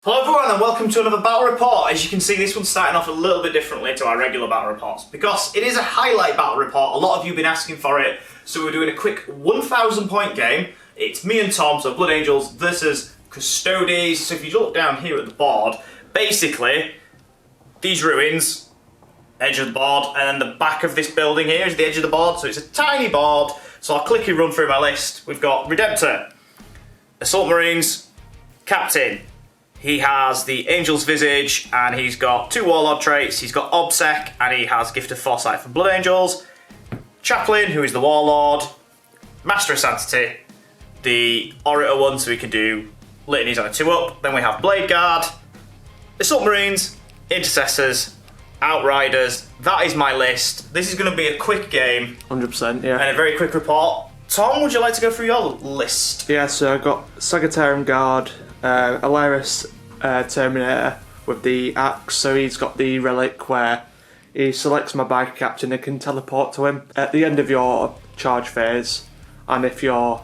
Hello everyone and welcome to another battle report. As you can see, this one's starting off a little bit differently to our regular battle reports because it is a highlight battle report. A lot of you have been asking for it, so we're doing a quick 1,000 point game. It's me and Tom, so Blood Angels versus Custodes. So if you look down here at the board, basically these ruins, edge of the board, and then the back of this building here is the edge of the board, so it's a tiny board. So I'll quickly run through my list. We've got Redemptor, Assault Marines, Captain. He has the Angel's Visage, and he's got 2 Warlord traits. He's got Obsec, and he has Gift of Foresight from Blood Angels. Chaplain, who is the Warlord. Master of Sanctity, the Orator one, so he can do litanies on a 2-up. Then we have Blade Guard, Assault Marines, Intercessors, Outriders. That is my list. This is going to be a quick game. 100%, yeah. And a very quick report. Tom, would you like to go through your list? Yeah, so I've got Sagittarium Guard, Alaris Terminator with the axe, so he's got the relic where he selects my bike captain and can teleport to him at the end of your charge phase, and if you're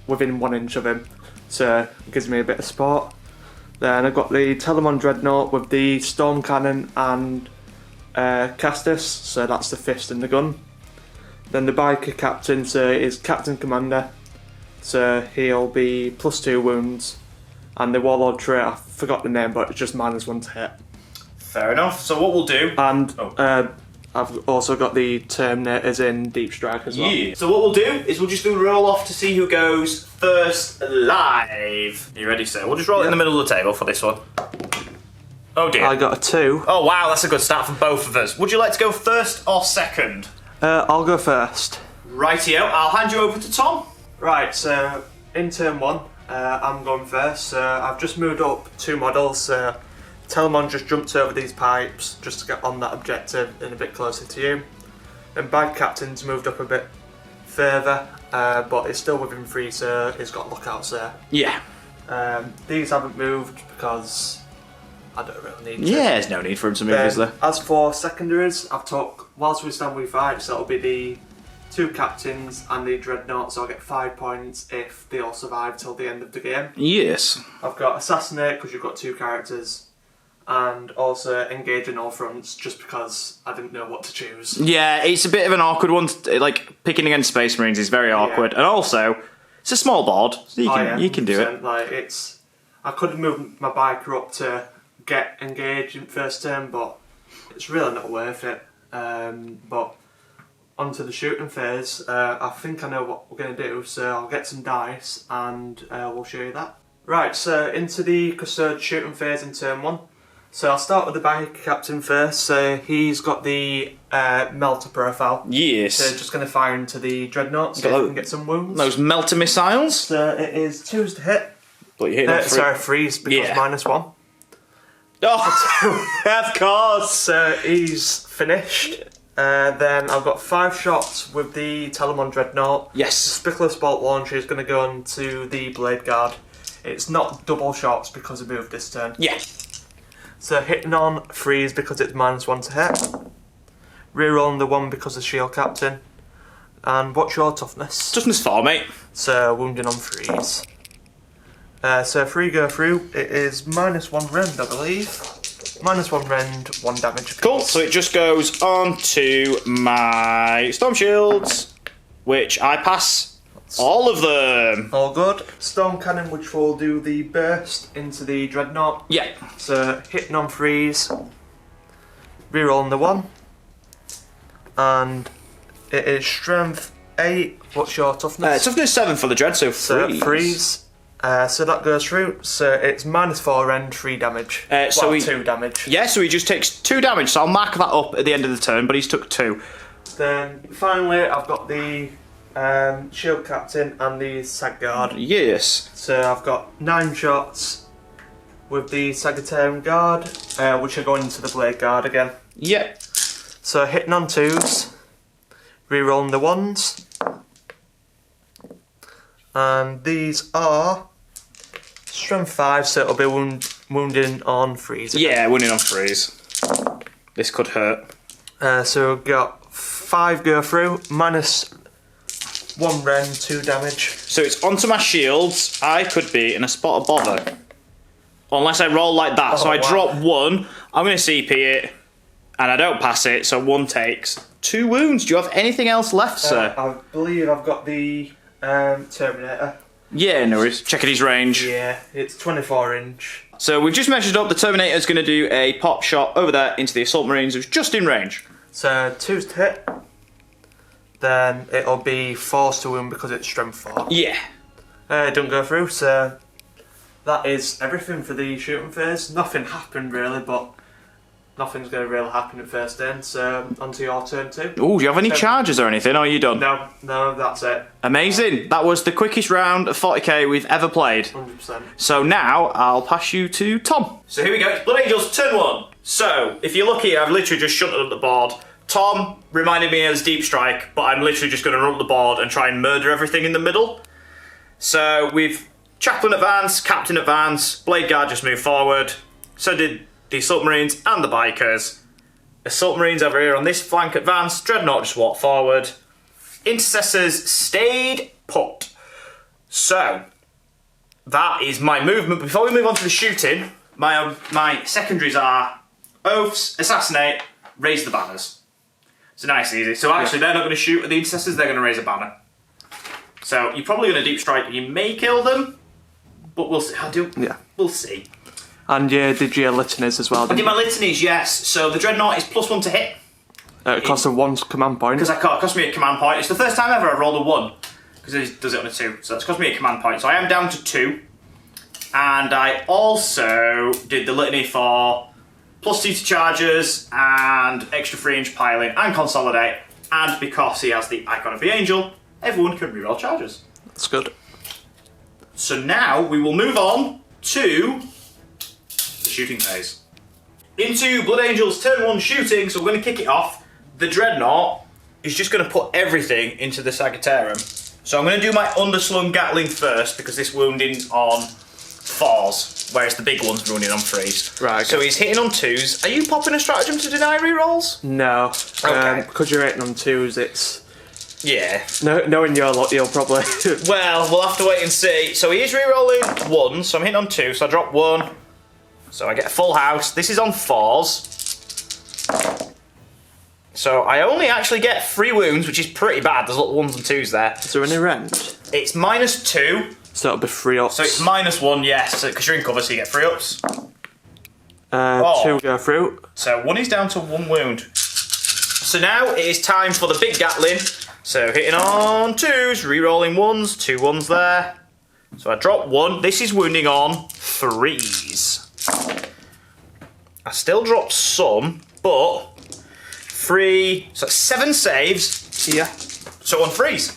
within 1 inch of him, so it gives me a bit of support. Then I've got the Telemon Dreadnought with the Storm Cannon and Custodes, so that's the fist and the gun. Then the biker captain, so is Captain Commander, so he'll be +2 wounds. And the Warlord trait, I forgot the name, but it's just -1 to hit. Fair enough. So what we'll do... And I've also got the Terminators in Deep Strike as well. Yeah. So what we'll do is we'll just do a roll off to see who goes first live. You ready, sir? We'll just roll it in the middle of the table for this one. Oh dear. I got a 2. Oh wow, that's a good start for both of us. Would you like to go first or second? I'll go first. Rightio, I'll hand you over to Tom. Right, so in turn 1, I'm going first. So I've just moved up 2 models. So Telemon just jumped over these pipes just to get on that objective and a bit closer to you. And Bike Captain's moved up a bit further, but it's still within 3, so he's got lookouts there. Yeah. These haven't moved because I don't really need to. Yeah, there's no need for him to move, is there? As for secondaries, I've took, whilst we stand we fight, so it'll be the 2 captains and the dreadnought, so I'll get 5 points if they all survive till the end of the game. Yes. I've got Assassinate because you've got 2 characters, and also Engage in all fronts just because I didn't know what to choose. Yeah, it's a bit of an awkward one. Like, picking against Space Marines is very awkward. Yeah. And also, it's a small board, so you can do it. Like, I could have moved my biker up to get Engage in first turn, but it's really not worth it. But onto the shooting phase, I think I know what we're going to do, so I'll get some dice and we'll show you that. Right, so into the Custodes shooting phase in turn 1. So I'll start with the bike captain first, so he's got the melter profile. Yes. So just going to fire into the dreadnought so he can get some wounds. Those melter missiles. So it is 2s to hit. But you hit sorry, 3s because -1. Oh, of course! So he's finished. Then I've got 5 shots with the Telemon Dreadnought. Yes. Spickless Bolt Launcher is going to go into the Blade Guard. It's not double shots because I moved this turn. Yeah. So hitting on 3s because it's -1 to hit. Rerolling the 1 because of Shield Captain. And what's your toughness? Toughness 4, mate. So wounding on 3s. So 3 go through. It is -1 rend, I believe. -1 rend, 1 damage. Cool, so it just goes on to my Storm Shields, which I pass all of them. All good. Storm Cannon, which will do the burst into the Dreadnought. Yeah. So hitting on 3s, rerolling the 1, and it is Strength 8. What's your toughness? Toughness 7 for the Dread, so 3s. So 3s. So that goes through, so it's -4 rend, 3 damage. So 2 damage. Yeah, so he just takes 2 damage, so I'll mark that up at the end of the turn, but he's took 2. Then finally I've got the Shield Captain and the Sag Guard. Yes. So I've got 9 shots with the Sagittarium Guard, which are going into the Blade Guard again. Yep. So hitting on 2s, rerolling the 1s. And these are Strength 5, so it'll be wounding on 3s. Yeah, wounding on 3s. This could hurt. So we've got 5 go through, -1 rend, 2 damage. So it's onto my shields. I could be in a spot of bother. unless I roll like that. So I wow. drop 1, I'm going to CP it, and I don't pass it, so 1 takes 2 wounds. Do you have anything else left, sir? I believe I've got the Terminator. Yeah, no worries. Checking his range. Yeah, it's 24 inch. So we've just measured up. The Terminator's going to do a pop shot over there into the Assault Marines, who's just in range. So 2's to hit. Then it'll be 4's to wound because it's strength 4. Yeah. It don't go through, so that is everything for the shooting phase. Nothing happened really, but nothing's going to really happen at first end, so on to your turn 2. Oh, do you have any charges or anything, or are you done? No, that's it. Amazing. That was the quickest round of 40k we've ever played. 100%. So now I'll pass you to Tom. So here we go. It's Blood Angels, turn 1. So, if you look here, I've literally just shunted up the board. Tom reminded me of his Deep Strike, but I'm literally just going to run up the board and try and murder everything in the middle. So we've Chaplain advance, Captain advance, Blade Guard just moved forward. So did the Assault Marines and the Bikers. Assault Marines over here on this flank advance, Dreadnought just walked forward. Intercessors stayed put. So, that is my movement. Before we move on to the shooting, my secondaries are Oaths, Assassinate, Raise the Banners. So nice and easy. So actually they're not going to shoot at the Intercessors, they're going to raise a banner. So you're probably going to Deep Strike, you may kill them, but we'll see. We'll see. And you did your litanies as well, I did my litanies, yes. So the Dreadnought is +1 to hit. It costs a 1 command point. Because it cost me a command point. It's the first time ever I rolled a 1. Because it does it on a 2. So that's cost me a command point. So I am down to 2. And I also did the litany for +2 to charges and extra 3-inch piling and consolidate. And because he has the Icon of the Angel, everyone can reroll charges. That's good. So now we will move on to the shooting phase. Into Blood Angels turn 1 shooting, so we're going to kick it off. The Dreadnought is just going to put everything into the Sagittarium. So I'm going to do my underslung Gatling first because this wounding on 4s, whereas the big one's wounding on 3s. Right. Okay. So he's hitting on 2s. Are you popping a stratagem to deny rerolls? No. Okay. Because you're hitting on 2s, it's... Yeah. No, knowing your luck, you'll probably... Well, we'll have to wait and see. So he is rerolling 1s, so I'm hitting on 2, so I drop 1. So I get a full house. This is on 4s. So I only actually get 3 wounds, which is pretty bad. There's little 1s and 2s there. Is there any rend? It's -2. So it'll be 3 ups. So it's -1, yes, because you're in cover, so you get 3 ups. 2 go through. So 1 is down to 1 wound. So now it is time for the big Gatling. So hitting on 2s, re-rolling 1s, 2 1s there. So I drop 1. This is wounding on 3s. I still drop some, but 3, so 7 saves. Yeah. So on 3s.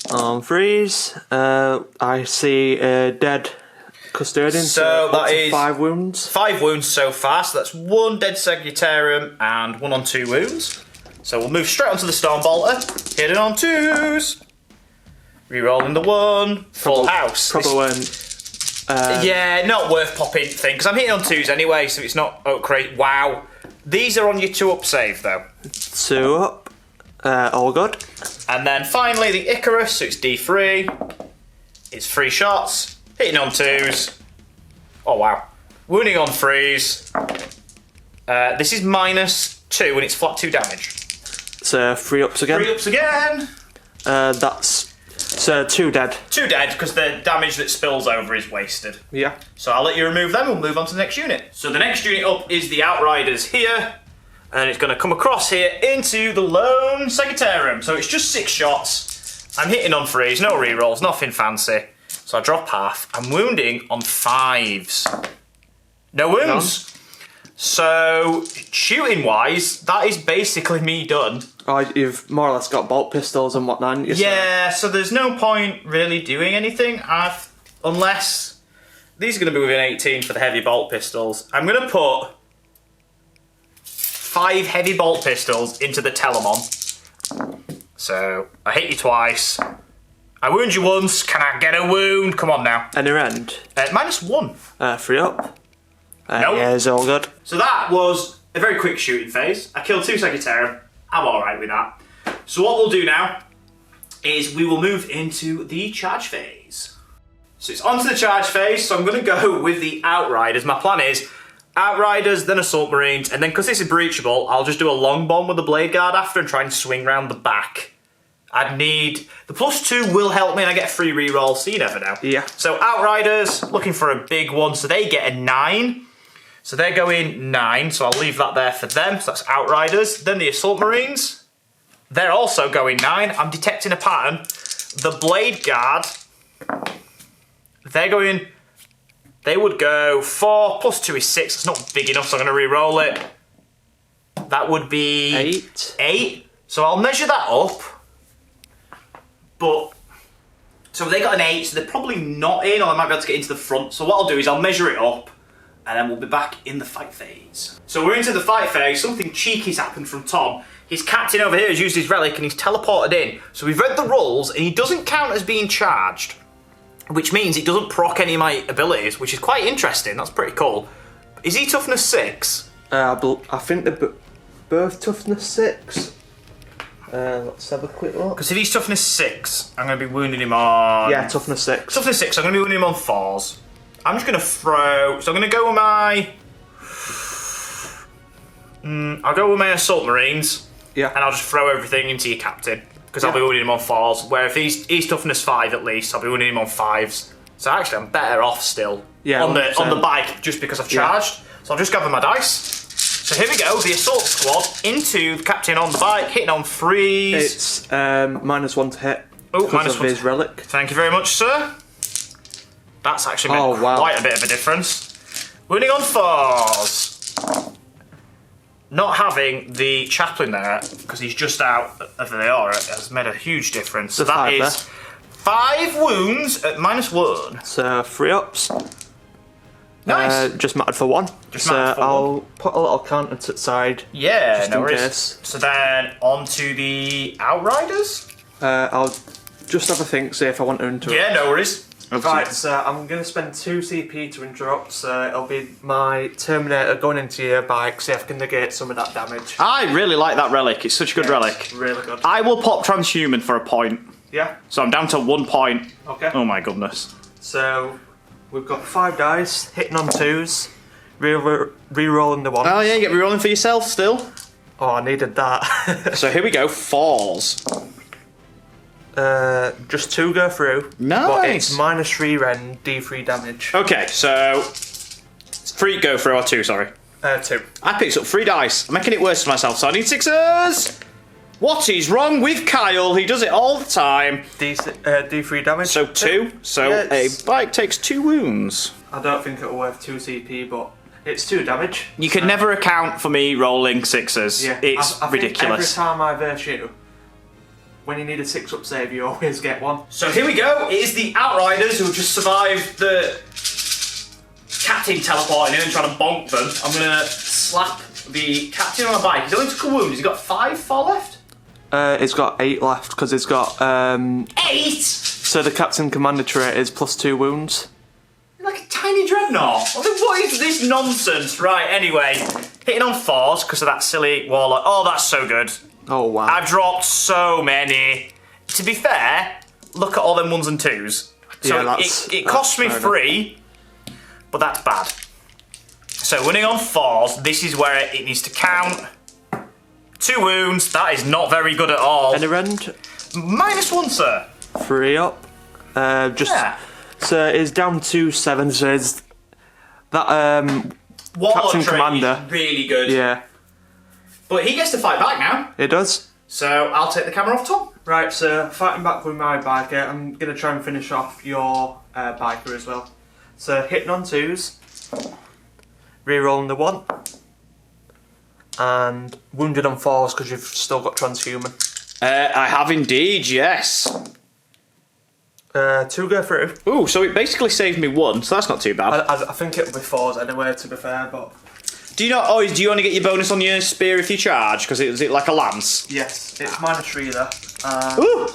On 3s, I see a dead Custodian. So that is 5 wounds. 5 wounds so far, so that's 1 dead Sagittarium and 1 on 2 wounds. So we'll move straight onto the Stormbolter, hitting on 2s, re-rolling the 1, full house. Probably weren't. Yeah, not worth popping thing, because I'm hitting on 2s anyway, so it's not crazy. Wow. These are on your 2 up save though. 2 up, all good. And then finally the Icarus, so it's D3. It's 3 shots, hitting on 2s. Oh wow. Wounding on 3s. This is -2 and it's flat 2 damage. So 3 ups again. 3 ups again. That's so 2 dead. 2 dead because the damage that spills over is wasted. Yeah. So I'll let you remove them. We'll move on to the next unit. So the next unit up is the Outriders here, and it's going to come across here into the lone Sagittarium. So it's just 6 shots. I'm hitting on 3s, no rerolls, nothing fancy. So I drop half. I'm wounding on 5s. No wounds. None. So shooting wise, that is basically me done. Oh, you've more or less got bolt pistols and whatnot. Yeah, so there's no point really doing anything unless these are going to be within 18 for the heavy bolt pistols. I'm going to put 5 heavy bolt pistols into the Telemon. So I hit you twice. I wound you once. Can I get a wound? Come on now. Any rend? -1. 3 up. Nope. Yeah, it's all good. So that was a very quick shooting phase. I killed 2 Sagittarium. I'm alright with that. So what we'll do now is we will move into the charge phase. So it's onto the charge phase, so I'm going to go with the Outriders. My plan is Outriders, then Assault Marines, and then because this is breachable, I'll just do a long bomb with the Blade Guard after and try and swing round the back. I'd need... The +2 will help me and I get a free reroll, so you never know. Yeah. So Outriders, looking for a big one, so they get a 9. So they're going 9, so I'll leave that there for them. So that's Outriders. Then the Assault Marines, they're also going 9. I'm detecting a pattern. The Blade Guard, they're going... They would go 4, +2 is 6. It's not big enough, so I'm going to re-roll it. That would be... 8. So I'll measure that up. But... So they got an 8, so they're probably not in, or they might be able to get into the front. So what I'll do is I'll measure it up, and then we'll be back in the fight phase. So we're into the fight phase. Something cheeky's happened from Tom. His captain over here has used his relic, and he's teleported in. So we've read the rules, and he doesn't count as being charged. Which means it doesn't proc any of my abilities, which is quite interesting. That's pretty cool. Is he toughness 6? I think they're both toughness 6. Let's have a quick look. Because if he's toughness 6, I'm going to be wounding him on... Yeah, toughness 6. Toughness 6, I'm going to be wounding him on 4s. I'm just going to throw... So I'm going to go with my... I'll go with my Assault Marines. Yeah. And I'll just throw everything into your captain. Because I'll be wounding him on 4s. Where if he's toughness 5 at least, I'll be wounding him on 5s. So actually, I'm better off still. Yeah, on the bike, just because I've charged. So I'll just gather my dice. So here we go, the Assault Squad into the captain on the bike, hitting on 3s. It's -1 to hit. Oh, because of his relic. Thank you very much, sir. That's actually made quite a bit of a difference. Wounding on 4s. Not having the chaplain there, because he's just out of the aura, has made a huge difference. So that is 5 wounds at -1. So 3 ups. Nice. Just mattered for 1. I'll put a little counter to the side. Yeah, just no in worries. case. So then on to the Outriders. I'll just have a think, see if I want to interrupt. Yeah, no worries. Right, so I'm going to spend 2 CP to interrupt, so it'll be my Terminator going into your bike, see if I can negate some of that damage. I really like that relic, it's such a good relic. It's really good. I will pop transhuman for a point. Yeah? So I'm down to 1 point. Okay. Oh my goodness. So, we've got 5 dice, hitting on 2s, re-rolling the 1s. Oh yeah, you get re-rolling for yourself still. Oh, I needed that. So here we go, 4s. Just 2 go through. Nice. But it's -3 rend, D3 damage. Okay, so 3 go through, or 2, sorry. 2. I picked up 3 dice. I'm making it worse for myself, so I need 6s. What is wrong with Kyle? He does it all the time. D3 damage. So 2. So a bike takes 2 wounds. I don't think it'll worth 2 CP, but it's 2 damage. You can never account for me rolling 6s. Yeah, It's I ridiculous. Think every time I verse you, when you need a 6-up save, you always get 1. So here we go. It is the Outriders who have just survived the captain teleporting in and trying to bonk them. I'm going to slap the captain on a bike. He's only took a wound. He's got 5 left? It's got 8 left, because it's got... 8? So the captain commander trait is +2 wounds. Like a tiny dreadnought. What is this nonsense? Right, anyway. Hitting on 4s because of that silly warlock. Oh, that's so good. Oh, wow. I've dropped so many. To be fair, look at all them 1s and 2s. So Yeah, it cost me 3, but that's bad. So winning on 4s, this is where it needs to count. 2 wounds, that is not very good at all. Any rend? -1, sir. 3 up. So it's down to 7, so it's that Warlock Captain trait Commander. is really good. Yeah, But he gets to fight back now. it does. So I'll take the camera off Tom. Right, so fighting back with my biker, I'm going to try and finish off your biker as well. So hitting on 2s, re-rolling the 1, and wounded on 4s because you've still got transhuman. I have indeed, yes. 2 go through. Ooh, so it basically saved me 1, so that's not too bad. I think it'll be 4s anyway, to be fair, but... Do you not? Oh, do you only get your bonus on your spear if you charge? Because is it like a lance? Yes, it's -3 there. Ooh.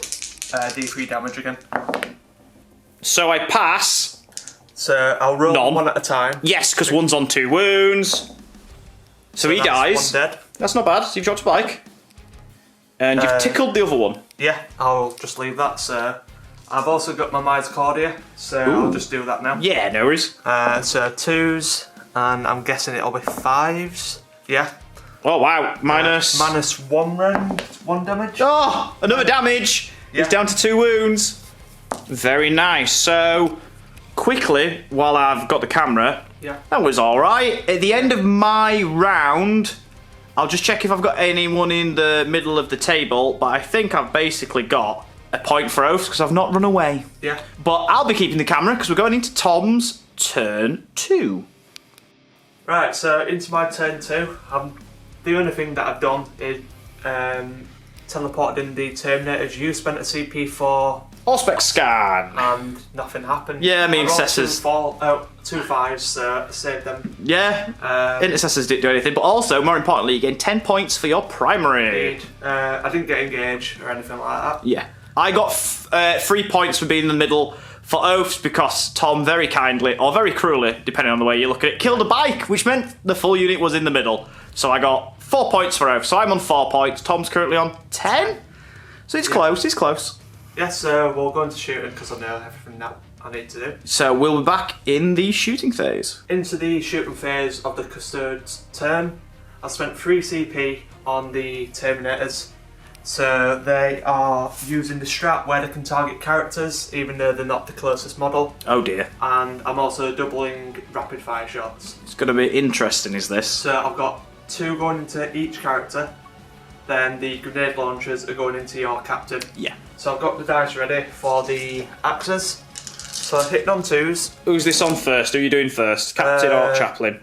D3 damage again. So I pass. So I'll roll None. 1 at a time. Yes, because 1's on 2 wounds. So he that's dies. 1 dead. That's not bad. So you've dropped a bike. And you've tickled the other one. Yeah, I'll just leave that, so I've also got my Miscordia, so I'll just do that now. Yeah, no worries. So 2s, and I'm guessing it'll be 5s. Yeah. Oh wow, minus... minus 1 round, 1 damage. Oh, another damage. Yeah. He's down to 2 wounds. Very nice. So, quickly, while I've got the camera, that was alright. At the end of my round, I'll just check if I've got anyone in the middle of the table, but I think I've basically got a point for Oaths because I've not run away. Yeah. But I'll be keeping the camera because we're going into Tom's turn 2. Right, so into my turn 2. The only thing that I've done is teleported in the Terminators. You spent a CP for... Auspex scan. And nothing happened. Yeah, I mean, I rolled Intercessors. 2 5s, so I saved them. Yeah, Intercessors didn't do anything, but also, more importantly, you gain 10 points for your primary. Indeed. I didn't get engaged or anything like that. Yeah. I got 3 points for being in the middle for Oaths because Tom very kindly, or very cruelly, depending on the way you look at it, killed a bike, which meant the full unit was in the middle. So I got 4 points for Oaths. So I'm on 4 points. Tom's currently on 10. So it's close, it's close. Yes, so we'll go into shooting because I know everything that I need to do. So we'll be back in the shooting phase. Into the shooting phase of the Custodes turn. I spent 3 CP on the Terminators. So they are using the strat where they can target characters even though they're not the closest model. Oh dear. And I'm also doubling rapid fire shots. It's going to be interesting, is this? So I've got 2 going into each character. Then the grenade launchers are going into your captain. Yeah. So I've got the dice ready for the axes. So hitting on 2s. Who's this on first? Who are you doing first? Captain or Chaplain?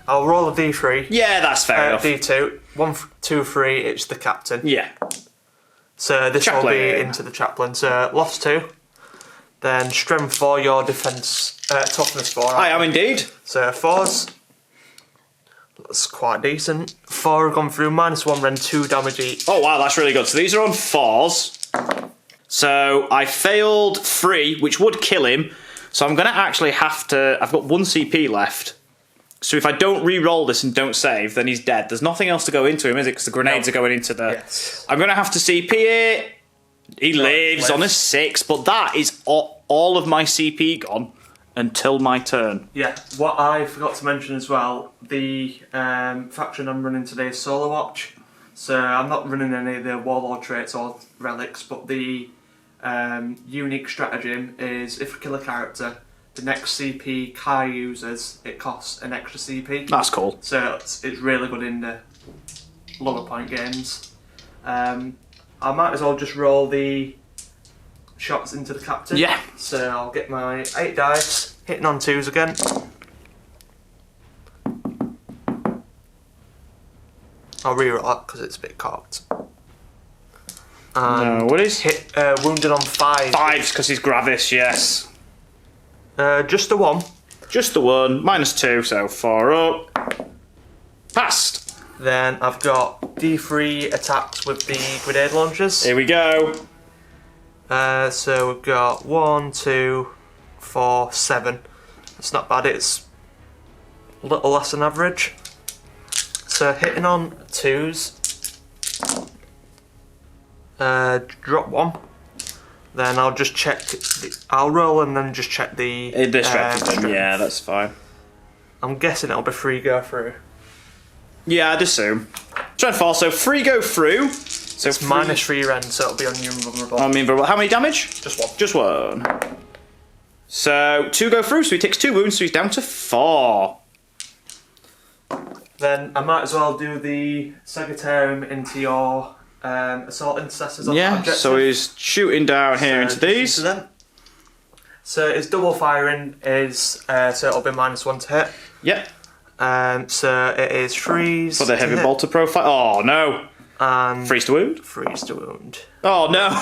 I'll roll a d3. Yeah, that's fair enough. D2. 1, 2, 3, it's the captain. Yeah. So this Chaplain. will be into the chaplain. So lost 2. Then strength 4, your defense, toughness 4. I am indeed. So 4s. That's quite decent. 4 have gone through, -1 rend, 2 damage each. Oh wow, that's really good. So these are on 4s. So I failed 3, which would kill him. So I'm going to actually have to... I've got 1 CP left. So if I don't re-roll this and don't save, then he's dead. There's nothing else to go into him, is it? Because the grenades are going into the... Yes. I'm going to have to CP it. He lives on a 6, but that is all of my CP gone until my turn. Yeah, what I forgot to mention as well, the faction I'm running today is Solar Watch. So I'm not running any of the Warlord traits or relics, but the unique stratagem is if we kill a character, the next CP Kai uses, it costs an extra CP. That's cool. So it's really good in the lower point games. I might as well just roll the shots into the captain. Yeah. So I'll get my 8 dice, hitting on 2s again. I'll reroll that because it's a bit cocked. No, what is... Hit wounded on 5. 5's because he's Gravis, yes. Just the 1. Just the 1, -2, so 4 up. Passed. Then I've got D3 attacks with the grenade launchers. Here we go. So we've got 1, 2, 4, 7. It's not bad, it's a little less than average. So hitting on 2s. Drop 1. Then I'll just check, I'll roll and then just check the strength. strength. Yeah, that's fine. I'm guessing it'll be 3 go through. Yeah, I'd assume. Strength 4, so 3 go through. So It's -3 rend, so it'll be on your invulnerable. I mean, how many damage? Just 1. Just 1. So 2 go through, so he takes 2 wounds, so he's down to 4. Then I might as well do the Sagittarium into your assault intercessors on that Yeah, objective. so he's shooting down here into just these. into them. So it's double firing is so it'll be -1 to hit. Yep. So it is freeze For the to heavy hit bolter profile. Oh no. and Freeze to wound. freeze to wound. Oh no.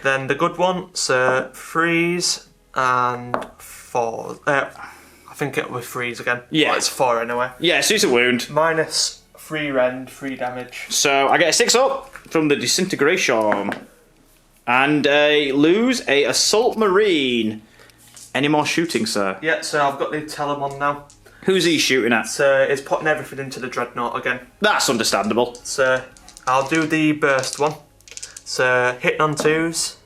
Then the good one, so freeze and 4. I think it'll be freeze again. Yeah. Well, it's 4 anyway. Yeah, so it's a wound. -3 rend, 3 damage. So I get a 6 up from the disintegration. And lose a assault marine. Any more shooting, sir? Yeah, so I've got the Telemon now. Who's he shooting at? So it's putting everything into the Dreadnought again. That's understandable. So I'll do the burst one. So hitting on 2s.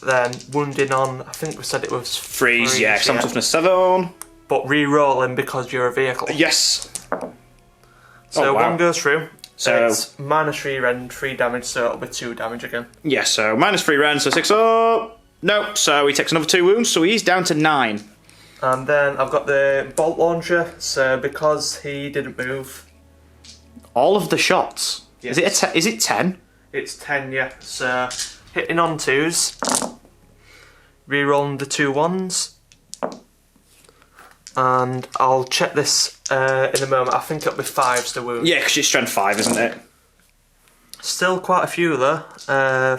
then wounding on, I think we said it was Freeze, yeah, because I'm toughness 7. But re-rolling because you're a vehicle. Yes. So wow. one goes through. So it's -3 rend, 3 damage, so it'll be 2 damage again. Yeah, so -3 rend, so 6 up. Nope, so he takes another 2 wounds, so he's down to 9. And then I've got the bolt launcher, so because he didn't move. All of the shots. Yes. Is it 10? It's 10, yeah. So hitting on 2s. Rerolling the 2 1s. And I'll check this in a moment. I think it'll be 5s to wound. Yeah, because it's strength 5, isn't it? Still quite a few though.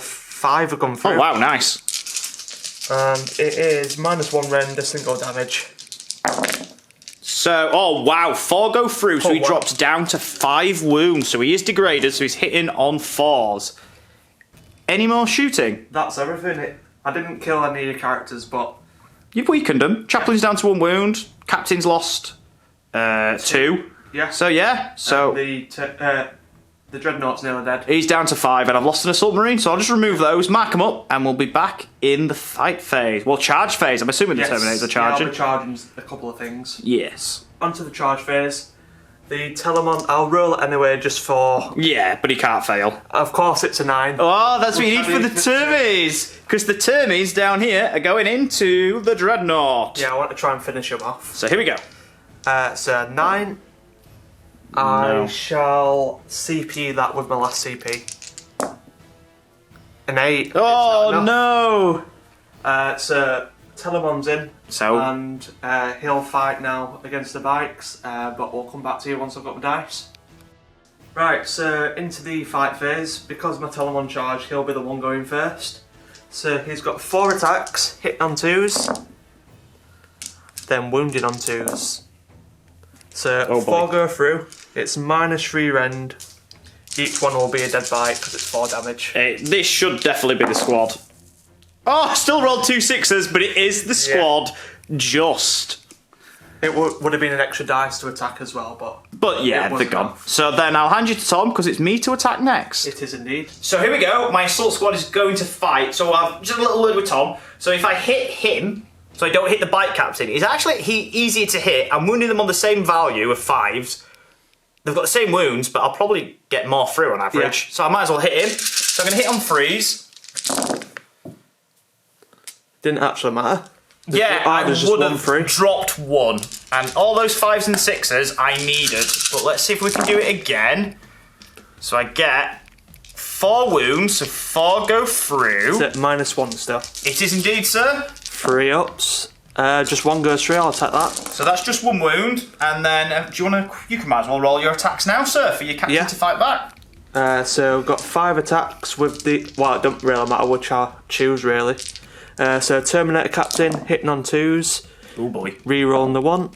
5 have gone through. Oh wow, nice. And it is -1 rend, a single damage. So, oh wow, 4 go through, so he drops down to 5 wounds. So he is degraded, so he's hitting on 4s. Any more shooting? That's everything. I didn't kill any of your characters, but You've weakened him. Chaplain's down to 1 wound. Captain's lost 2. yeah. So yeah, so The Dreadnought's nearly dead. he's down to 5, and I've lost an assault marine, so I'll just remove those, mark them up, and we'll be back in the fight phase. Well, charge phase. I'm assuming the Terminators are charging. Yeah, I'll be charging a couple of things. Yes. Onto the charge phase. The Telemon, I'll roll it anyway just for... Yeah, but he can't fail. Of course it's a 9. Oh, that's what you need for the Termies! Because the Termies down here are going into the Dreadnought. Yeah, I want to try and finish him off. So here we go. So 9. I shall CP that with my last CP. An 8. Oh no! So Telemon's in. So And he'll fight now against the bikes, but we'll come back to you once I've got my dice. Right, so into the fight phase. Because my Telemon charge, he'll be the one going first. So he's got 4 attacks, hitting on 2s, then wounding on 2s. So 4 go through, it's -3 rend. Each one will be a dead bite because it's 4 damage. this should definitely be the squad. Oh, still rolled 2 6s, but it is the squad. Just. It would have been an extra dice to attack as well, But yeah, they're gone. So then I'll hand you to Tom because it's me to attack next. it is indeed. So here we go. My assault squad is going to fight. So I've just a little word with Tom. So if I hit him, so I don't hit the bike captain, he's actually easier to hit. I'm wounding them on the same value of 5s. They've got the same wounds, but I'll probably get more through on average. Yeah. So I might as well hit him. So I'm going to hit on freeze. Didn't actually matter. Yeah, I there's just would one have free. dropped 1. And all those 5s and 6s I needed. But let's see if we can do it again. So I get 4 wounds, so 4 go through. Is it -1 still? It is indeed, sir. 3 ups. Just 1 goes through, I'll take that. So that's just 1 wound. And then, do you want to... You can might as well roll your attacks now, sir, for your captain to fight back. So I've got 5 attacks with the... Well, it doesn't really matter which I choose, really. So Terminator Captain, hitting on 2s. Oh boy. Rerolling the 1.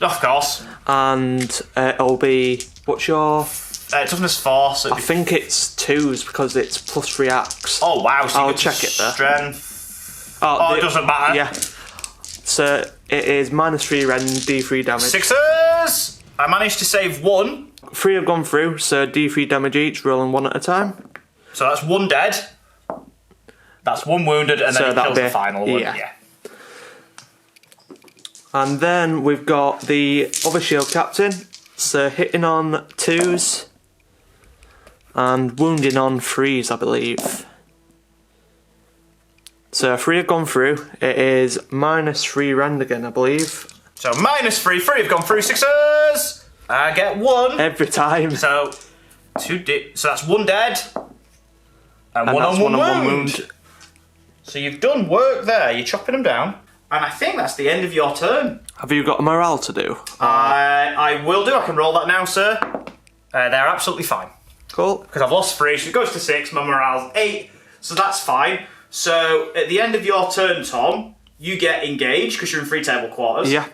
Of course. And it'll be... What's your... Toughness 4, so... I think it's 2s because it's +3 axe. Oh wow, so I'll you get check it there. Strength... it doesn't matter. Yeah. So it is -3 rend, D3 damage. 6s! I managed to save 1. 3 have gone through, so D3 damage each, rolling 1 at a time. So that's 1 dead. That's 1 wounded, and then So he kills that'll the final one. yeah. Yeah. And then we've got the other shield captain, so hitting on 2s and wounding on 3s, I believe. So 3 have gone through. It is -3 rend again, I believe. So -3, 3 have gone through. 6s! I get 1. Every time. So so that's 1 dead. And 1 that's on 1 1 wound. So you've done work there. You're chopping them down. And I think that's the end of your turn. Have you got a morale to do? I will do. I can roll that now, sir. They're absolutely fine. Cool. Because I've lost 3, so it goes to 6. My morale's 8. So that's fine. So at the end of your turn, Tom, you get engaged because you're in free table quarters. Yeah.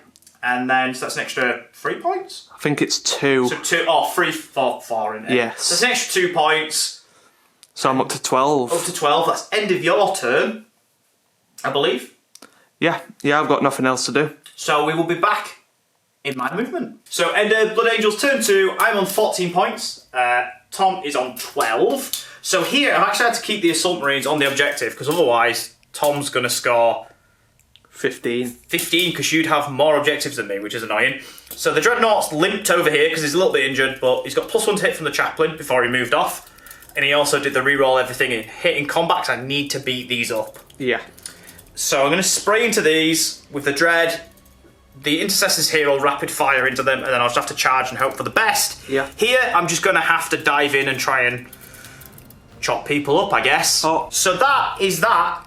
And then, so that's an extra 3 points? I think it's 2. So 2, 3 for 4 in it. Yes. So that's an extra 2 points. So I'm up to 12. Up to 12. That's end of your turn, I believe. Yeah, I've got nothing else to do. So we will be back in my movement. So end of Blood Angel's turn 2. I'm on 14 points. Tom is on 12. So here, I've actually had to keep the Assault Marines on the objective, because otherwise Tom's going to score 15. 15 because you'd have more objectives than me, which is annoying. So the Dreadnought's limped over here because he's a little bit injured, but he's got +1 to hit from the chaplain before he moved off. And he also did the reroll everything in hitting combat because I need to beat these up. Yeah. So I'm going to spray into these with the Dread. The Intercessors here will rapid fire into them, and then I'll just have to charge and hope for the best. Yeah. Here, I'm just going to have to dive in and try and chop people up, I guess. Oh. So that is that.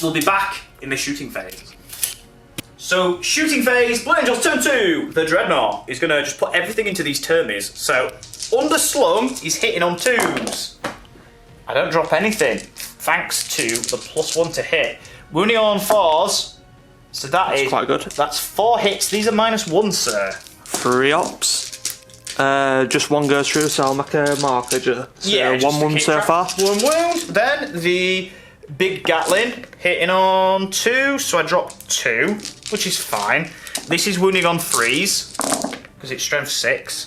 We'll be back in the shooting phase. So, shooting phase, Blue Angels turn 2. The Dreadnought is going to just put everything into these termies. So, underslung, he's hitting on 2s. I don't drop anything, thanks to the +1 to hit. Wounding on 4s. So that's quite good. That's 4 hits. These are -1, sir. 3 ops. Just 1 goes through, so I'll make a marker. So Yeah, 1 wound so far. 1 wound. Then the big Gatling hitting on 2, so I drop 2, which is fine. This is wounding on 3s because it's strength 6.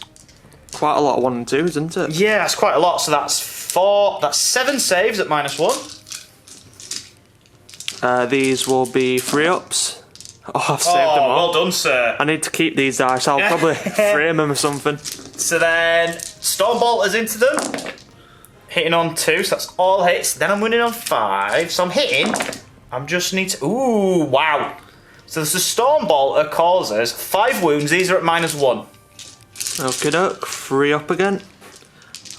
Quite a lot of 1 and 2s, isn't it? Yeah, that's quite a lot. So that's 4. That's 7 saves at -1. These will be 3 ups. Oh, I've saved them all. Well done, sir. I need to keep these dice. I'll probably frame them or something. So then Stormbolters into them. Hitting on 2, so that's all hits. Then I'm winning on 5. So I'm hitting. I'm just need to. Ooh, wow. So there's a Stormbolter causes 5 wounds. These are at -1. Okay, doke. 3 up again.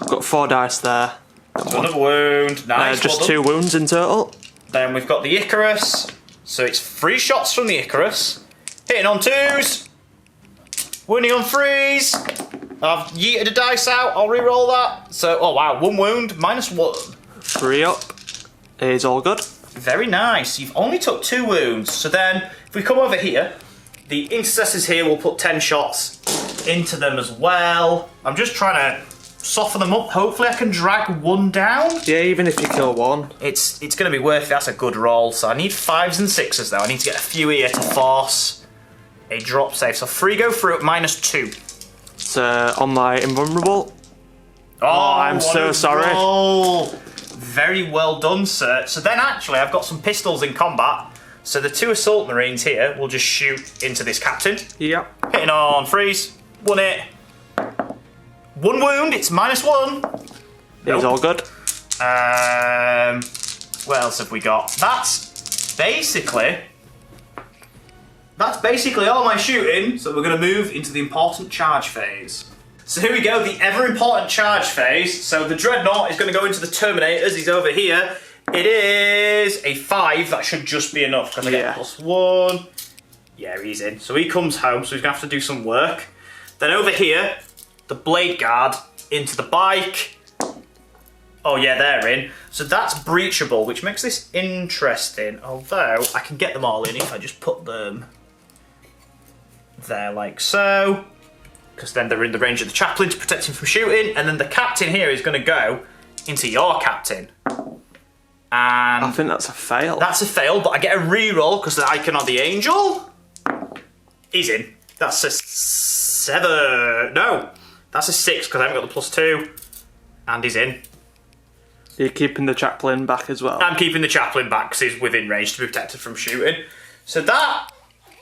I've got 4 dice there. So another wound. Nice. Just well 2 wounds in total. Then we've got the Icarus. So it's 3 shots from the Icarus. Hitting on 2s. Wounding on 3s. I've yeeted a dice out. I'll re-roll that. So, oh wow, 1 wound, -1. 3 up is all good. Very nice. You've only took 2 wounds. So then, if we come over here, the Intercessors here will put 10 shots into them as well. I'm just trying to soften them up. Hopefully I can drag 1 down. Yeah, even if you kill 1. It's going to be worth it. That's a good roll. So I need 5s and 6s though. I need to get a few here to force a drop save. So 3 go through at -2. It's on my invulnerable. Oh, I'm what so a sorry. roll. Very well done, sir. So then actually I've got some pistols in combat. So the 2 Assault Marines here will just shoot into this captain. Yep. Hitting on 3s. 1 hit. 1 wound. It's -1. It's all good. What else have we got? That's basically all my shooting. So we're going to move into the important charge phase. So here we go, the ever important charge phase. So the Dreadnought is going to go into the Terminators. He's over here. It is a 5. That should just be enough because I get +1. Yeah, he's in. So he comes home. So he's going to have to do some work. Then over here, the Blade Guard into the bike. Oh yeah, they're in. So that's breachable, which makes this interesting. Although I can get them all in if I just put them there like so. Because then they're in the range of the chaplain to protect him from shooting. And then the captain here is going to go into your captain. And I think that's a fail. that's a fail, but I get a reroll because the icon of the angel. He's in. That's a 7. No, that's a 6 because I haven't got the +2. And he's in. You're keeping the chaplain back as well. I'm keeping the chaplain back because he's within range to be protected from shooting. So that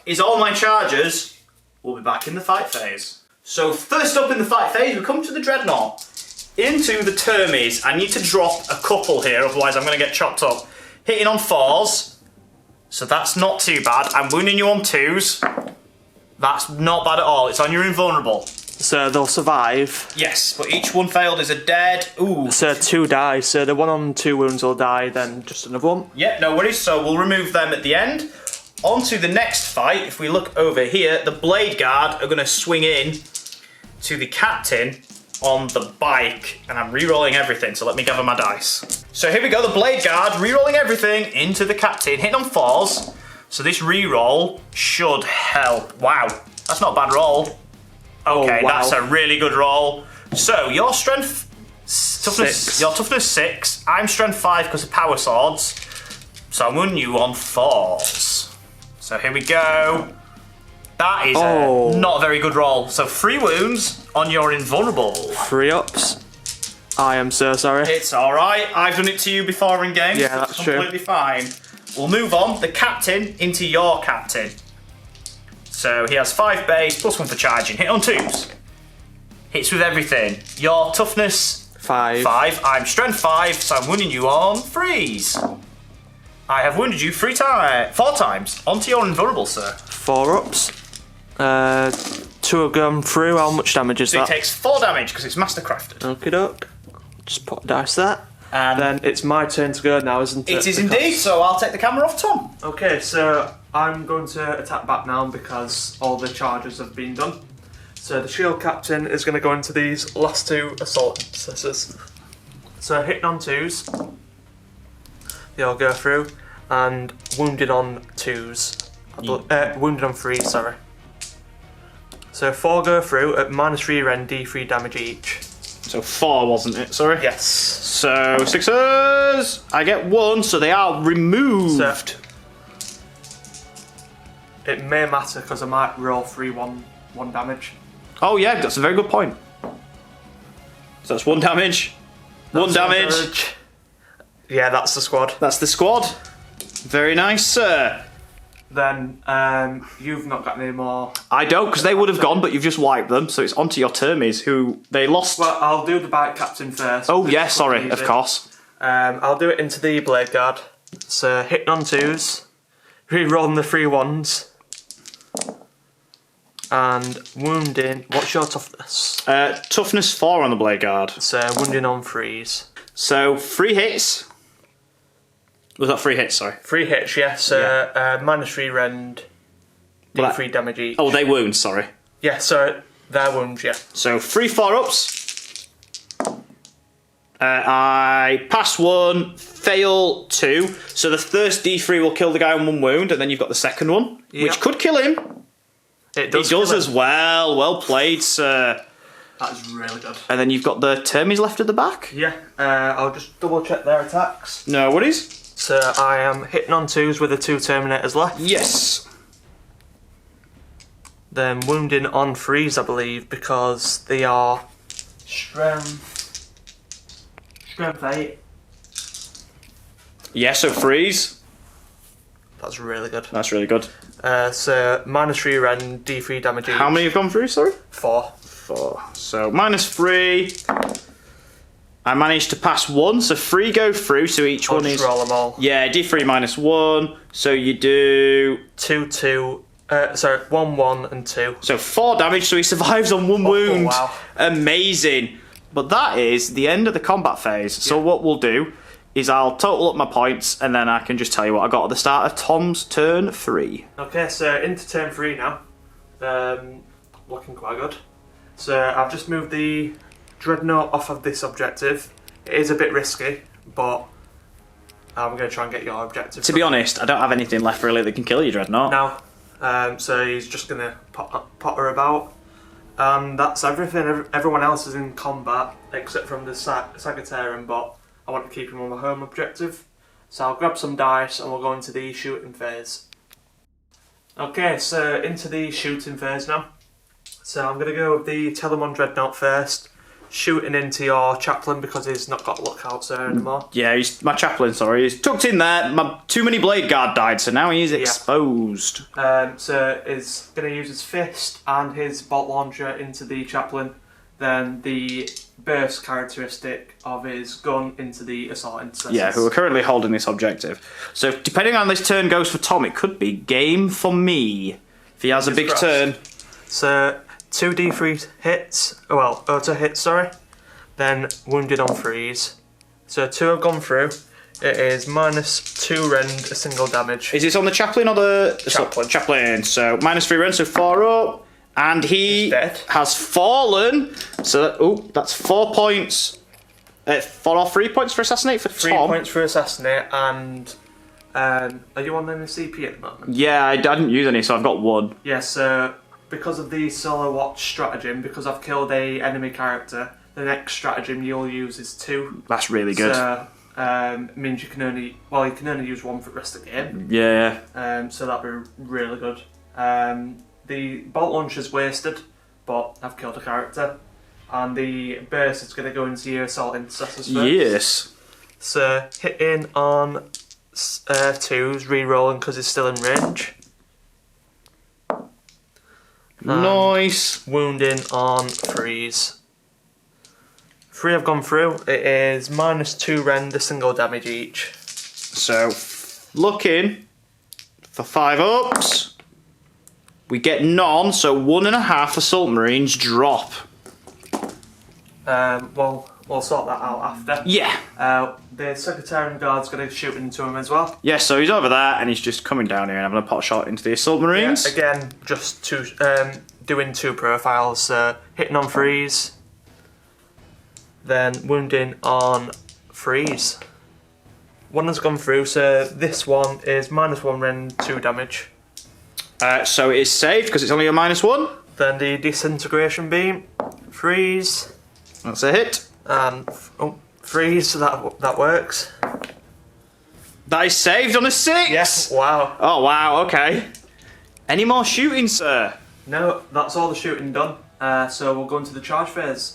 is all my charges. We'll be back in the fight phase. So first up in the fight phase, we come to the Dreadnought. Into the Termies. I need to drop a couple here, otherwise I'm going to get chopped up. Hitting on 4s. So that's not too bad. I'm wounding you on 2s. That's not bad at all. It's on your invulnerable. So they'll survive. Yes, but each one failed is a dead. Ooh. So 2 die. So the 1 on 2 wounds will die, then just another 1. Yep, no worries. So we'll remove them at the end. On to the next fight. If we look over here, the Blade Guard are going to swing in to the captain on the bike. And I'm re-rolling everything, so let me gather my dice. So here we go, the Blade Guard re-rolling everything into the captain. Hitting on 4s. So this re-roll should help. Wow, that's not a bad roll. Okay, wow. That's a really good roll. So your toughness 6. I'm strength 5 because of power swords. So I'm wounding you on 4s. So here we go. That is not a very good roll. So 3 wounds on your invulnerable. 3 ups. I am so sorry. It's all right. I've done it to you before in game. Yeah, so that's it's true. completely fine. we'll move on the captain into your captain. So he has 5 base, +1 for charging. Hit on 2s. Hits with everything. Your toughness 5. 5. I'm strength 5, so I'm wounding you on 3s. I have wounded you 4 times. Onto your invulnerable, sir. 4 ups. 2 have gone through. How much damage is So that? he takes 4 damage because it's mastercrafted. Okie doke. Just put a dice there. And then it's my turn to go now, isn't it? It is indeed, so I'll take the camera off Tom. Okay, so I'm going to attack back now because all the charges have been done. So the shield captain is going to go into these last 2 assault intercessors. So hitting on 2s, they all go through, and wounded on 2s. Wounded on 3s, sorry. So 4 go through at -3 rend, D3 damage each. So 4, wasn't it? Sorry? Yes. So 6s! I get 1, so they are removed. So it may matter because I might roll 1 damage. Oh yeah, that's a very good point. So that's 1 damage. One damage. Yeah, that's the squad. That's the squad. Very nice, sir. Then you've not got any more. I don't, because they would have gone, but you've just wiped them. So it's onto your Termies, who they lost. Well, I'll do the bike captain first. Oh yeah, sorry, of course. I'll do it into the blade guard. So hitting on 2s, re-rolling the 3 1s, and wounding. What's your toughness? Toughness 4 on the blade guard. So wounding on 3s. So 3 hits. Was that 3 hits? Sorry. 3 hits, yeah. So -3 rend, D3 damage each. Oh, they wound. Sorry. Yeah, so their wounds, yeah. So 3 4-ups. I pass 1, fail 2. So the first D3 will kill the guy on 1 wound, and then you've got the second one, which could kill him. It does as well. Well played, sir. That's really good. And then you've got the Termies left at the back. Yeah, I'll just double check their attacks. No worries. So I am hitting on 2s with the 2 Terminators left. Yes. Then wounding on 3s, I believe, because they are strength 8. Yeah, so freeze. That's really good. That's really good. So -3 rend, D3 damage each. How many have gone through, sorry? 4. 4. So -3. I managed to pass 1, so 3 go through, so each one is... roll them all. Yeah, D3 -1, so you do... 1, 1 and 2. So 4 damage, so he survives on 1 wound. Wow. Amazing. But that is the end of the combat phase. So what we'll do is I'll total up my points, and then I can just tell you what I got at the start of Tom's turn 3. Okay, so into turn 3 now. Looking quite good. So I've just moved the Dreadnought off of this objective. It is a bit risky, but I'm going to try and get your objective. To be honest, I don't have anything left really that can kill you, Dreadnought. No. So he's just going to potter about. And that's everything. Everyone else is in combat, except from the Sagittarian bot. I want to keep him on my home objective. So I'll grab some dice and we'll go into the shooting phase. Okay, so into the shooting phase now. So I'm going to go with the Telemon Dreadnought first. Shooting into your chaplain because he's not got lookouts there anymore. Yeah, he's my chaplain, sorry. He's tucked in there. Too many blade guard died, so now he's exposed. So he's going to use his fist and his bolt launcher into the chaplain. Then the burst characteristic of his gun into the assault intercessors. Yeah, who are currently holding this objective. So depending on how this turn goes for Tom, it could be game for me. If he has a big turn. So 2d3 hits, well, auto hits, sorry. Then wounded on 3s. So 2 have gone through. It is -2 rend, a single damage. Is this on the chaplain or the chaplain? Chaplain. So -3 rend, so 4 up. And he has fallen. So that's 4 points. 4 or 3 points for assassinate for 3 Tom. 3 points for assassinate, and are you on any CP at the moment? Yeah, I didn't use any, so I've got 1. Yes, because of the solo watch stratagem, because I've killed a enemy character, the next stratagem you'll use is 2. That's really good. So means you can only use 1 for the rest of the game. Yeah. So that'd be really good. The bolt launcher's wasted, but I've killed a character. And the burst is going to go into your assault intercessors first. Yes. So hitting on twos, re-rolling because he's still in range. Nice. Wounding on threes. 3 have gone through. It is -2 rend, a single damage each. So, looking for 5 ups. We get none, so 1.5 Assault Marines drop. Well, we'll sort that out after. Yeah. The Secretarian Guard's going to shoot into him as well. Yeah, so he's over there and he's just coming down here and having a pot shot into the Assault Marines. Yeah, again, just doing 2 profiles, hitting on threes, then wounding on threes. 1 has gone through, so this one is -1 rend, 2 damage. So it is saved because it's only a -1. Then the Disintegration Beam, threes, That's a hit. and threes, so that works. That is saved on a 6. Yes. Wow. Oh, wow, okay. Any more shooting, sir? No, that's all the shooting done. So we'll go into the charge phase.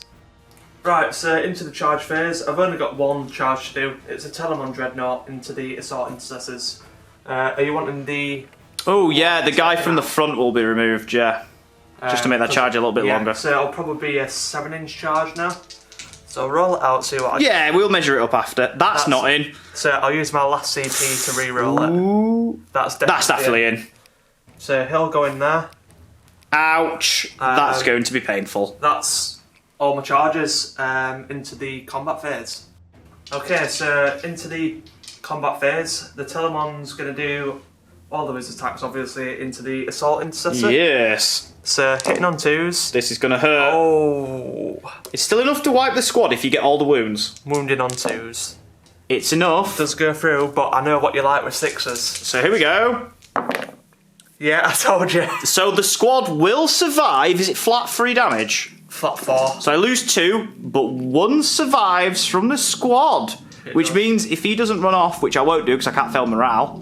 Right, so into the charge phase. I've only got 1 charge to do. It's a Telemon Dreadnought into the Assault Intercessors. Are you wanting the... Oh, yeah, the guy from the front will be removed, yeah. Just to make that charge a little bit longer. So it'll probably be a 7-inch charge now. So I'll roll it out, see what I Yeah, we'll measure it up after. That's not in. So I'll use my last CP to re-roll it. Ooh. That's definitely in. So he'll go in there. Ouch. That's going to be painful. That's all my charges into the combat phase. Okay, so into the combat phase, the Telemon's going to do all of his attacks, obviously, into the Assault Intercessor. Yes. So hitting on 2s. This is going to hurt. Oh. It's still enough to wipe the squad if you get all the wounds. Wounding on 2s. It's enough. Does go through, but I know what you like with 6s. So here we go. Yeah, I told you. So the squad will survive. Is it flat 3 damage? Flat 4. So I lose 2, but 1 survives from the squad. Which means if he doesn't run off, which I won't do because I can't fail morale.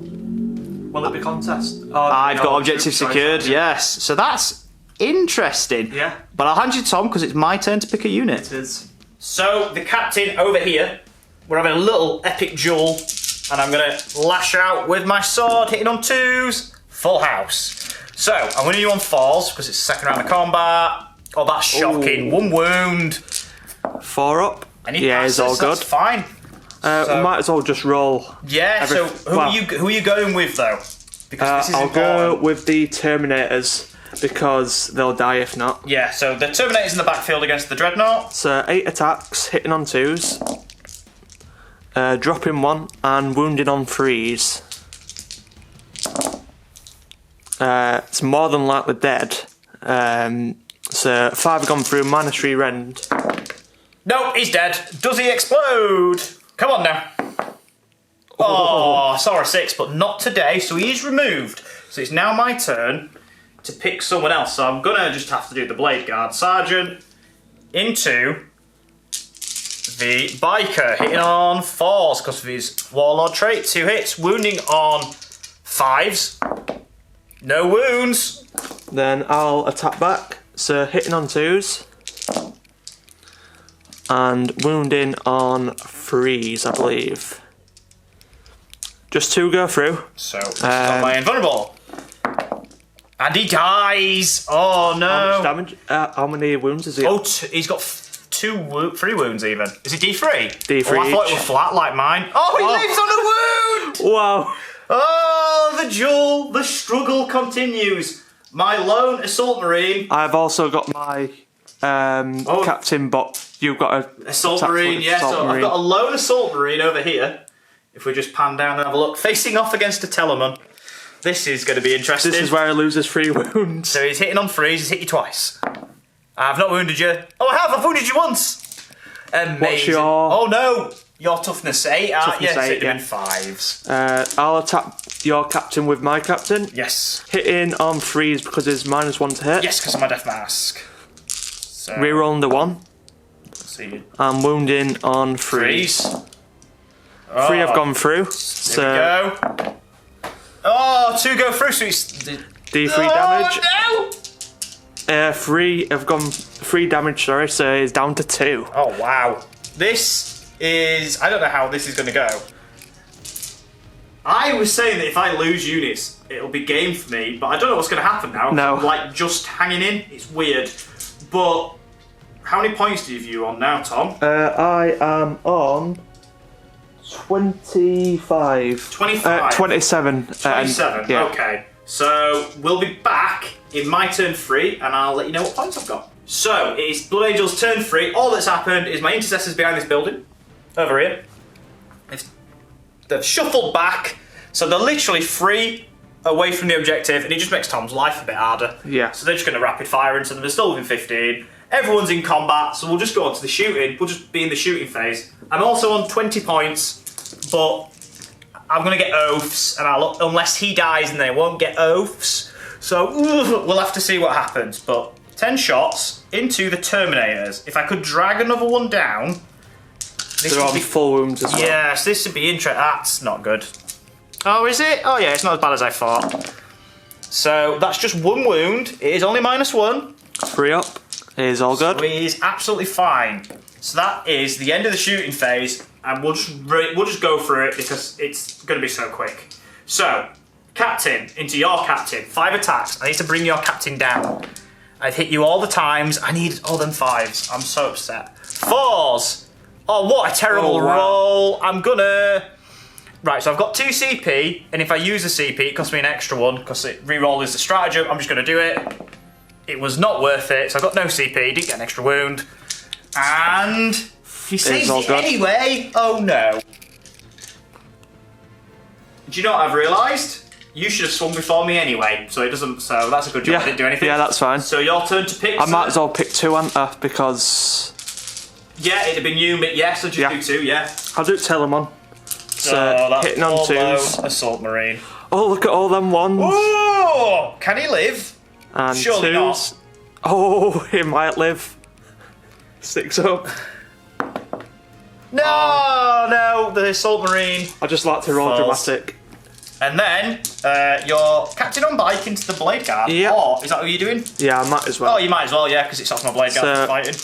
Will it be contest? Oh, I've no, got objective sorry, secured, sorry. yes. So that's interesting. Yeah. But I'll hand you to Tom because it's my turn to pick a unit. It is. So the captain over here, we're having a little epic duel, and I'm going to lash out with my sword, hitting on 2s, full house. So I'm winning you on 4s because it's the second round of combat. Oh, that's shocking. Ooh. 1 wound. 4 up. And he yeah, passes, it's all good. That's fine. We might as well just roll. Yeah. So who are you going with though? Because this is I'll important. go with the Terminators because they'll die if not. Yeah. So the Terminator's in the backfield against the Dreadnought. So 8 attacks, hitting on 2s, dropping 1, and wounding on 3s. It's more than likely dead. So 5 have gone through, -3 rend. No, he's dead. Does he explode? Come on now. Oh, saw a 6, but not today, so he is removed. So it's now my turn to pick someone else. So I'm gonna just have to do the Blade Guard Sergeant into the Biker, hitting on 4s because of his Warlord trait. 2 hits, wounding on 5s. No wounds. Then I'll attack back. So hitting on 2s. And wounding on 3s, I believe. Just 2 go through. So, this is not my invulnerable. And he dies! Oh no! How much damage? How many wounds is he? Oh, he's got 3 wounds even. Is it D3? D3 Oh, I thought it each. was flat like mine. Oh, he lives on a wound! Wow. Oh, the duel, the struggle continues. My lone Assault Marine. I've also got my captain, but you've got a Assault Marine, yeah. So I've got a lone Assault Marine over here. If we just pan down and have a look. Facing off against a Telemon. This is going to be interesting. This is where he loses 3 wounds. So he's hitting on 3s, he's hit you twice. I've not wounded you. Oh, I have, I've wounded you once. Amazing. What's your... Oh no, your toughness 8, aren't you? Toughness 8, So it'd yeah. have been 5s. I'll attack your captain with my captain. Yes. Hitting on 3s because it's -1 to hit. Yes, because of my death mask. So, Rerolling the 1. let's see. And wounding on 3s. 3 have gone through. So Here we go. Oh, 2 go through, so it's... D3 damage. No! 3 have gone 3 damage, sorry, so it's down to 2. Oh, wow. This is... I don't know how this is going to go. I was saying that if I lose units, it'll be game for me, but I don't know what's going to happen now. No. I'm, like, just hanging in. It's weird. But how many points do you on now, Tom? I am on 25. 25? 27. 27, yeah. okay. So we'll be back in my turn 3, and I'll let you know what points I've got. So, it's Blood Angel's turn 3. All that's happened is my intercessor's behind this building. Over here. They've shuffled back, so they're literally 3 away from the objective, and it just makes Tom's life a bit harder. Yeah. So they're just going to rapid fire into them. They're still within 15. Everyone's in combat, so we'll just go on to the shooting. We'll just be in the shooting phase. I'm also on 20 points, but I'm going to get oaths, and unless he dies, and then I won't get oaths. So we'll have to see what happens. But 10 shots into the Terminators. If I could drag another one down. They're on full wounds as well. Yes, this would be interesting. That's not good. Oh, is it? Oh, yeah, it's not as bad as I thought. So that's just 1 wound. It is only -1. 3 up. It is all good. So he is absolutely fine. So that is the end of the shooting phase, and we'll just go through it because it's going to be so quick. So, captain, into your captain. 5 attacks. I need to bring your captain down. I've hit you all the times. I need all them 5s. I'm so upset. 4s. Oh, what a terrible roll. I'm gonna... Right, so I've got 2 CP, and if I use a CP, it costs me an extra 1, because reroll is the stratagem. I'm just gonna do it. It was not worth it, so I got no CP, didn't get an extra wound. And... he saves it anyway. Oh, no. Do you know what I've realised? You should have swung before me anyway, so it doesn't... So that's a good job. I didn't do anything. Yeah, that's fine. So your turn to pick... I might as well pick 2, Anta, because... Yeah, it'd have been you, yeah, so just do 2, yeah. I'll do Telemon. So, that's hitting on 2s. Assault Marine. Oh, look at all them 1s. Oh! Can he live? And Surely 2s. not. Oh, he might live. 6 up. No, the Assault Marine. I just like to roll dramatic. And then, your Captain on Bike into the Blade Guard. Yeah. Or, is that what you're doing? Yeah, I might as well. Oh, you might as well, yeah, because it stops my Blade Guard from fighting.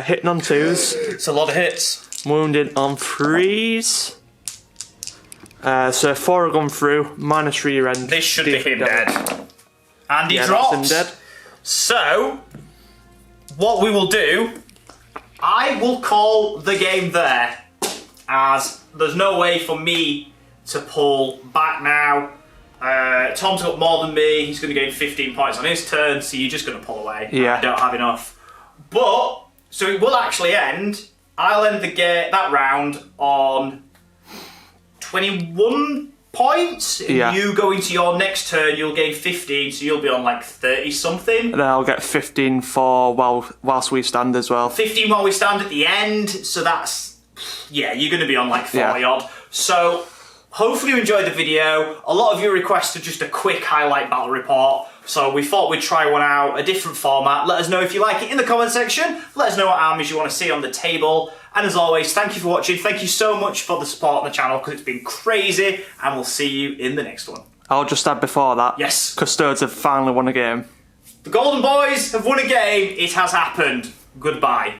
Hitting on 2s. It's a lot of hits. Wounding on 3s. So 4 have gone through, -3 your end. This should be him dead. And he drops. drops. Him dead. So, what we will do, I will call the game there, as there's no way for me to pull back now. Tom's got more than me. He's going to gain 15 points on his turn, so you're just going to pull away. Yeah. I don't have enough. But, so it will actually end. I'll end that round on 21 points. Yeah. You go into your next turn, you'll gain 15, so you'll be on like 30 something. Then I'll get 15 for whilst we stand as well. 15 while we stand at the end, so that's, yeah, you're going to be on like 40 odd. So, hopefully you enjoyed the video. A lot of you requested just a quick highlight battle report, so we thought we'd try one out, a different format. Let us know if you like it in the comment section. Let us know what armies you want to see on the table. And as always, thank you for watching. Thank you so much for the support on the channel, because it's been crazy, and we'll see you in the next one. I'll just add before that. Yes. Custodes have finally won a game. The Golden Boys have won a game. It has happened. Goodbye.